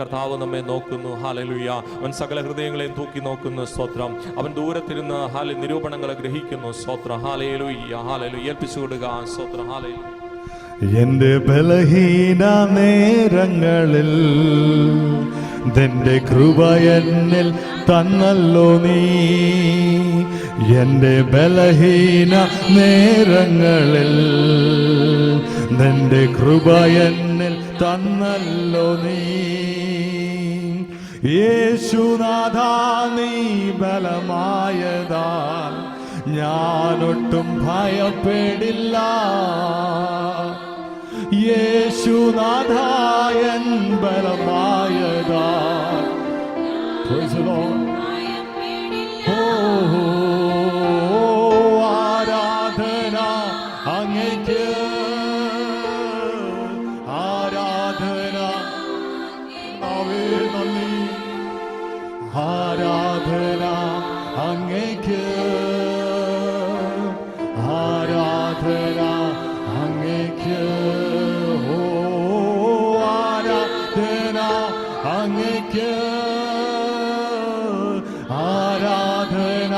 കർത്താവ് നമ്മെ നോക്കുന്നു. ഹല്ലേലൂയ. അവൻ സകല ഹൃദയങ്ങളെയും തൂക്കി നോക്കുന്നു. സ്തോത്രം. അവൻ ദൂരത്തിരുന്ന് നിരൂപണങ്ങളെ ഗ്രഹിക്കുന്നു. സ്തോത്രം. ഹല്ലേലൂയ. ഹല്ലേലൂയ. ഏൽപ്പിച്ചു കൊടുക്കുക. സ്തോത്രം. ഹല്ലേലൂയ. എന്റെ ബലഹീന നേരങ്ങളിൽ നിന്റെ കൃപ എന്നിൽ തന്നല്ലോ നീ. എന്റെ ബലഹീന നേരങ്ങളിൽ നിന്റെ കൃപ എന്നിൽ തന്നല്ലോ നീ. യേശുനാഥാ നീ ബലമായതാൽ ഞാനൊട്ടും ഭയപ്പെടില്ല. യേശുനാഥായൻ ബലമായതാൽ ആരാധന അങ്ങയ്ക്ക്, ആരാധന നന്ദി, ആരാധന അങ്ങയ്ക്ക്, ആരാധന അങ്ങയ്ക്ക്, ആരാധന അങ്ങയ്ക്ക്, ആരാധന,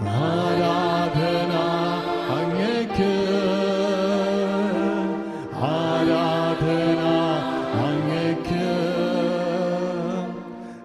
ആരാധന അങ്ങയ്ക്ക്, ആരാധന അങ്ങയ്ക്ക്.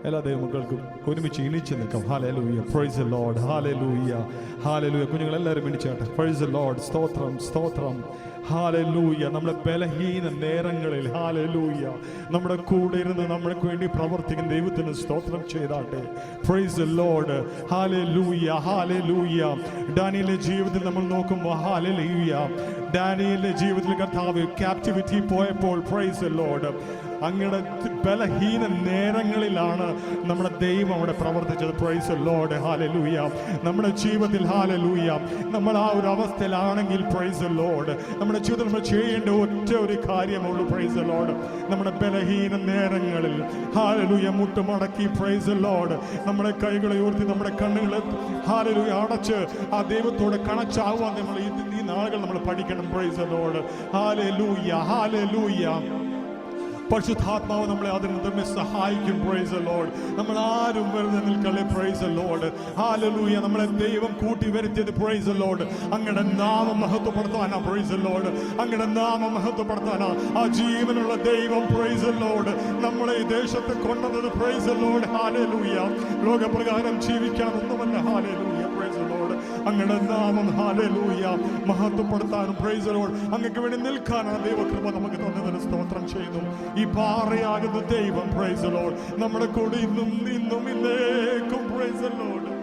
എല്ലാ ദൈവമക്കൾക്കും ഒരുമിച്ച് എണീച്ച് നിൽക്കാം. ഹല്ലേലൂയ. Praise the lord. ഹല്ലേലൂയ. ഹല്ലേലൂയ. കുഞ്ഞുങ്ങളെല്ലാവരും എണീച്ചാട്ടെ. Praise the lord. സ്തോത്രം, സ്തോത്രം. ഹല്ലേലൂയ. നമ്മുടെ ബലഹീന നേരങ്ങളിൽ ഹല്ലേലൂയ നമ്മുടെ കൂടെ ഇരുന്ന് നമ്മൾക്ക് വേണ്ടി പ്രവർത്തിക്കുന്ന ദൈവത്തിന് സ്തോത്രം ചെയ്താട്ടെ. Praise the lord. ഹല്ലേലൂയ. ഹല്ലേലൂയ. ഡാനിയേലിന്റെ ജീവിതത്തിൽ നമ്മൾ നോക്കുമ്പോൾ ഹല്ലേലൂയ, ഡാനിയേലിന്റെ ജീവിതത്തിൽ കർത്താവ് ക്യാപ്റ്റിവിറ്റി പോയപ്പോൾ പ്രൈസ് ദി ലോർഡ് അങ്ങയുടെ ബലഹീന നേരങ്ങളിലാണ് നമ്മുടെ ദൈവം അവിടെ പ്രവർത്തിച്ചത്. Price the lord. ഹല്ലേലൂയ. നമ്മുടെ ജീവിതത്തിൽ ഹല്ലേലൂയ നമ്മൾ ആ ഒരു അവസ്ഥയിലാണെങ്കിൽ പ്രൈസ് ദി ലോർഡ് നമ്മുടെ ജീവിതത്തിൽ നമ്മൾ ചെയ്യേണ്ട ഒറ്റ ഒരു കാര്യമുള്ളൂ. പ്രൈസ് ദി ലോർഡ് നമ്മുടെ ബലഹീന നേരങ്ങളിൽ ഹല്ലേലൂയ മുട്ടുമടക്കി പ്രൈസ് ദി ലോർഡ് നമ്മുടെ കൈകളെ ഉയർത്തി നമ്മുടെ കണ്ണുകളെ ഹല്ലേലൂയ അടച്ച് ആ ദൈവത്തോട് കണക്റ്റാവാൻ നമ്മൾ ഈ നാളുകൾ നമ്മൾ പഠിക്കണം. Praise the lord. ഹല്ലേലൂയ. ഹല്ലേലൂയ. പരിശുദ്ധാത്മാവ് നമ്മളെ അതിന് സഹായിക്കും. Praise the lord. നമ്മൾ ആരും വെറുതെ നിൽക്കല്ലേ. Praise the lord. ഹല്ലേലൂയ. നമ്മളെ ദൈവം കൂട്ടി വരുത്തിയത് പ്രൈസ് ദി ലോർഡ് അങ്ങയുടെ നാമം മഹത്വപ്പെടുത്താനാ. പ്രൈസ് ദി ലോർഡ് അങ്ങയുടെ നാമം മഹത്വപ്പെടുത്താനാ. ആ ജീവനുള്ള ദൈവം പ്രൈസ് ദി ലോർഡ് നമ്മളെ ഈ ദേശത്ത് കൊണ്ടുവന്നത്. Praise the lord. ഹല്ലേലൂയ. ലോകപ്രകാരം ജീവിക്കാനൊന്നുമല്ല. ഹല്ലേലൂയ. പ്രൈസ് ദി ലോർഡ് അങ്ങയുടെ നാമം ഹല്ലേലൂയ മഹത്വപ്പെടുത്താനും പ്രൈസ് ദി ലോർഡ് അങ്ങക്ക് വേണ്ടി നിൽക്കാനാണ് ദൈവകൃപ നമുക്ക് തന്നതിന് സ്തോത്രം ചെയ്യുന്നു. ഈ പാറയാകുന്ന ദൈവം പ്രൈസ് ദി ലോർഡ് നമ്മുടെ കൂടെ ഇന്നും ഇന്നേക്കും പ്രൈസ് ദി ലോർഡ്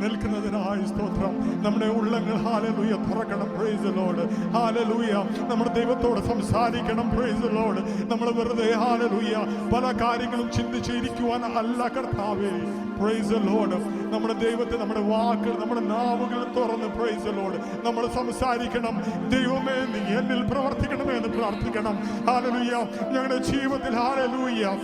നിൽക്കുന്നതിനായി സ്തോത്രം. നമ്മുടെ ഉള്ളങ്ങൾ ഹല്ലേലൂയ തുറക്കണം. Price the lord. ഹല്ലേലൂയ. നമ്മുടെ ദൈവത്തോട് സംസാരിക്കണം. Price the lord. നമ്മൾ വെറുതെ ഹല്ലേലൂയ പല കാര്യങ്ങളും ചിന്തിച്ചിരിക്കുവാൻ അല്ല കർത്താവേ. പ്രൈസ് ദി ലോർഡ് നമ്മുടെ ദൈവത്തെ നമ്മുടെ വാക്കുകൾ നമ്മുടെ നാവുകൾ തുറന്ന് പ്രൈസ് ദി ലോർഡ് നമ്മൾ സംസാരിക്കണം. ദൈവമേ നീ എന്നിൽ പ്രവർത്തിക്കണമേ എന്ന് പ്രാർത്ഥിക്കണം. ഹല്ലേലൂയ. ഞങ്ങളുടെ ജീവിതത്തിൽ ഹല്ലേലൂയ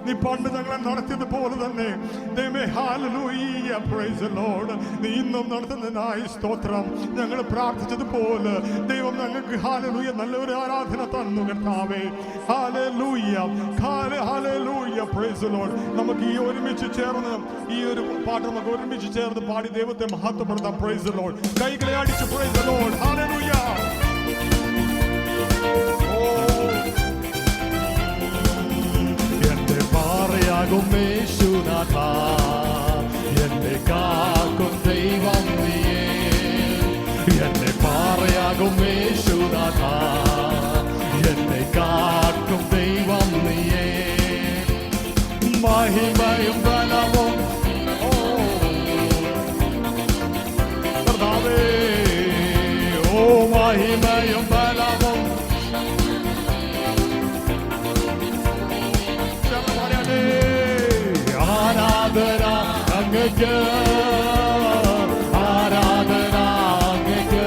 നീ പണ്ട് ഞങ്ങളെ നടത്തിയത് പോലെ തന്നെ ദൈവമേ ഹല്ലേലൂയ പ്രൈസ് ദി ലോർഡ് നീ ഇന്നും നടത്തുന്നതിനായി സ്തോത്രം. ഞങ്ങൾ പ്രാർത്ഥിച്ചതുപോലെ ദൈവം ഞങ്ങൾക്ക് ഹല്ലേലൂയ നല്ലൊരു ആരാധന തന്നു കർത്താവേ. Hallelujah. Hallelujah praise the Lord. നമുക്ക് ഈ ഒരുമിച്ച് ചേർന്ന് ഈ ഒരു പാട്ട് നമുക്ക് ഒരുമിച്ച് ചേർന്ന് പാടി ദൈവത്തെ മഹത്വപ്പെടുത്താം. Price the Lord. കൈകളെ അടിച്ച് പ്രൈസ് ദി ലോർഡ്. ഹല്ലേലൂയ. യേശുനാഥാ എന്നെ കാക്കും ദൈവം നീയേ. എന്നെ പാറയാകും യേശുനാഥാ എന്നെ കാക്കും ദൈവം നീയേ. മഹിമയും ബലവും കർത്താവേ ഓ മഹിമയും ബലവും ആരാധന അങ്ങയ്ക്ക്, ആരാധന അങ്ങയ്ക്ക്,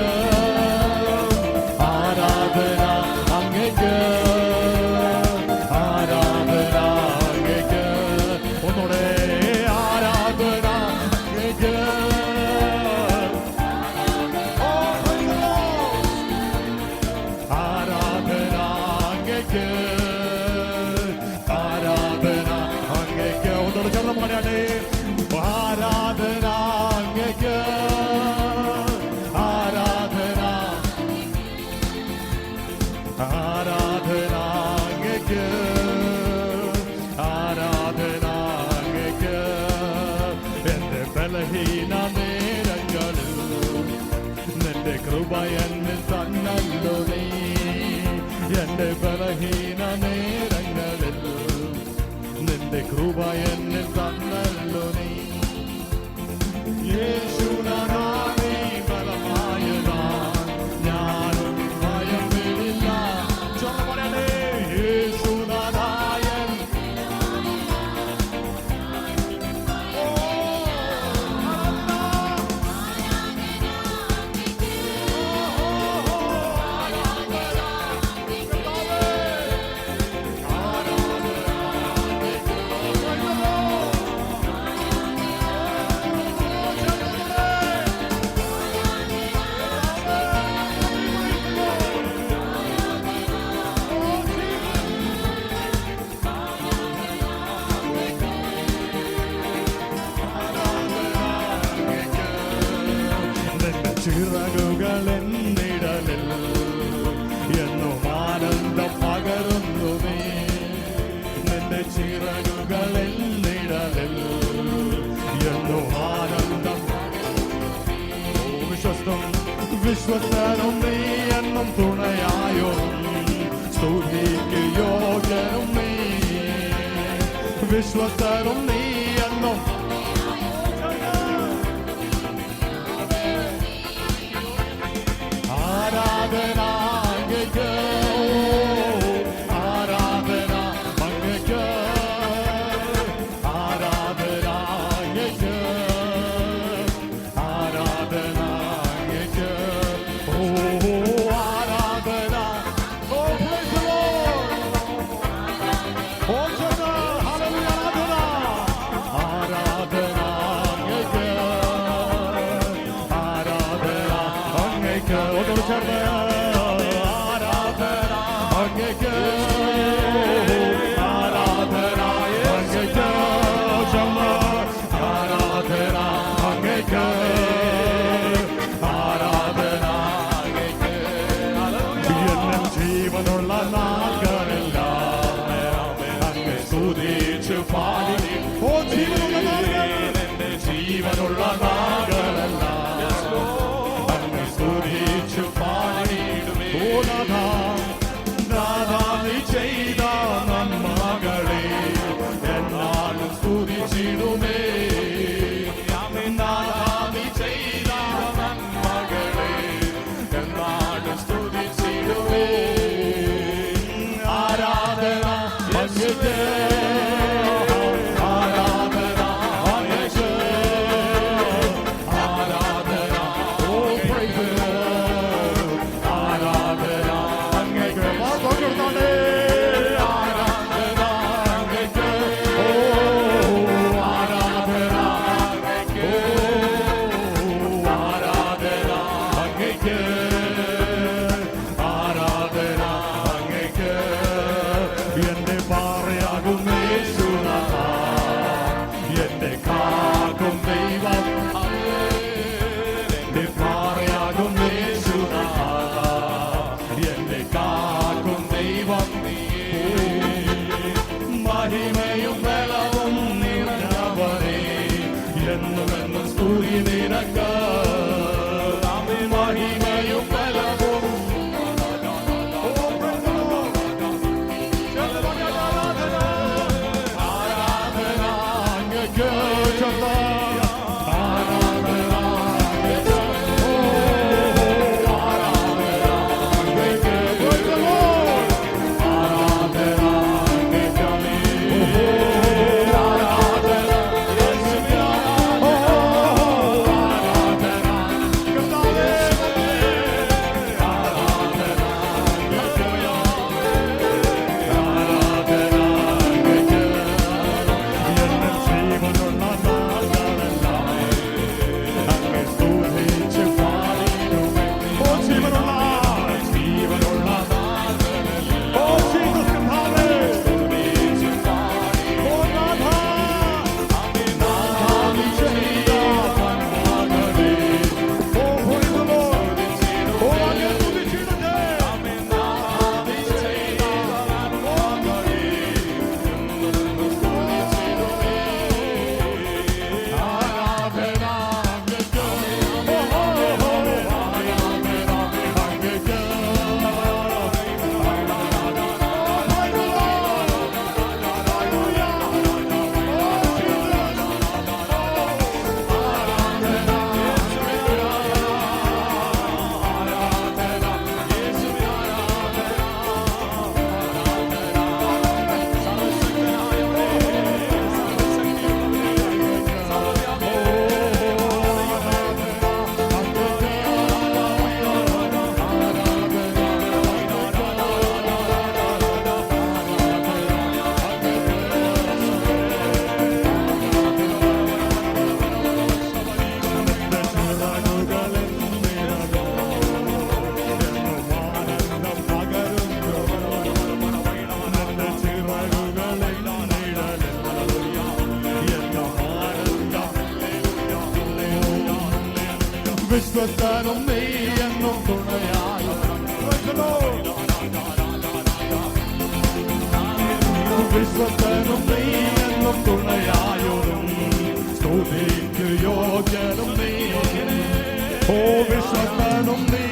ആരാധന അങ്ങയ്ക്ക്, ആരാധന അങ്ങയ്ക്ക്. ഒന്നുകൂടെ ആരാധന അങ്ങയ്ക്ക്. ആരാധന അങ്ങയ്ക്ക്, ആരാധന അങ്ങയ്ക്ക്. ഒന്നോട് ചേർന്ന് പാടാണേ. ആരാധന അങ്ങയ്ക്ക്, ആരാധന, ആരാധന അങ്ങയ്ക്ക്, ആരാധന അങ്ങയ്ക്ക്. എന്റെ ബലഹീന നേരങ്ങളിൽ നിന്റെ കൃപ എന്നിൽ തന്നല്ലോ നീ. എന്റെ ബലഹീന നേരങ്ങളിൽ നിന്റെ കൃപ എന്നിൽ തന്നല്ലോ നീ. യേശുനാഥാ നീ ബലമായതാ, ഞാനും ഭയം വിടില്ല. ചൊല്ലു പറയണേ. യേശുനാഥായൻ ചിറകുകൾ എന്നിടലിൽ എന്നും ആനന്ദം പകരുന്നു നീ. നിന്റെ ചിറകുകൾ എന്നിടലിൽ എന്നും ആനന്ദം. വിശ്വസ്തം വിശ്വസ്തനും നീ എന്നും തുണയായോ, സ്തുതിക്ക് യോഗ്യനും നീ. വിശ്വസ്തനും നീ എന്നും ആരാധന അങ്ങയ്ക്ക്, ആരാധന അങ്ങയ്ക്ക്, ആരാധന അങ്ങയ്ക്ക്, ആരാധന അങ്ങയ്ക്ക്. ഓ ആരാധന. ഓ praise the Lord. ഓ ചൊല്ല് ഹല്ലേലൂയ. ആരാധന, ആരാധന അങ്ങയ്ക്ക്, ആരാധന അങ്ങയ്ക്ക്. ഒന്നോട് ചേർന്ന് ആരാധന അങ്ങയ്ക്ക്, ആരാധന അങ്ങയ്ക്ക്. ചൊല്ല് ആരാധന അങ്ങയ്ക്ക്, ആരാധന അങ്ങയ്ക്ക്. എന്നിൽ ജീവനുള്ള നാളുകളെല്ലാം അങ്ങ് സ്തുതിച്ചു പാടി. ഓ ജീവനുള്ള നാളുകൾ, എന്റെ ജീവനുള്ള നാളുകളെല്ലാം അങ്ങ് സ്തുതിച്ചു പാടിയിടുമേ. ഓ നാഥാ, നാഥാ നീ ചെയ്ത നന്മകളെ എന്നാലും സ്തുതിച്ചിടുമേ. നാഥാ നീ ചെയ്ത നന്മകളെ എന്നാലും സ്തുതിച്ചിടുമേ. ആരാധന അങ്ങയ്ക്ക്, ആരാധന അങ്ങയ്ക്ക്, ആരാധന. ഓ praise the Lord. ആരാധന അങ്ങയ്ക്ക്. കൊടുത്തോണ്ടേ. ആരാധന അങ്ങയ്ക്ക്. ഓ ആരാധന അങ്ങയ്ക്ക്. ഓ ആരാധന അങ്ങയ്ക്ക്, ആരാധന അങ്ങയ്ക്ക്. എന്റെ പാറയാകും യേശുനാഥാ, എന്റെ കാക്കും ദൈവം. എന്റെ പാറയാകും യേശുനാഥാ, എന്റെ കാക്കും ദൈവം നീ. മഹിമയും ബലവും നിറഞ്ഞവരേ, എന്നുമെന്നും സ്തുതി നിനക്ക്. മഹിമയും ബലവും ആരാധന അങ്ങയ്ക്ക്. ചൊല്ല് ആരാധന അങ്ങയ്ക്ക്. ഓ ആരാധന അങ്ങയ്ക്ക്. Praise the Lord. ആരാധന അങ്ങയ്ക്ക്. വിശ്വസ്തനും നീ എന്നും തുണയായി. Praise the Lord. വിശ്വസ്തനും നീ എന്നും തുണയായോരും സ്തുതിക്ക് യോഗ്യനും നീ. ഓ വിശ്വസ്തനും നീ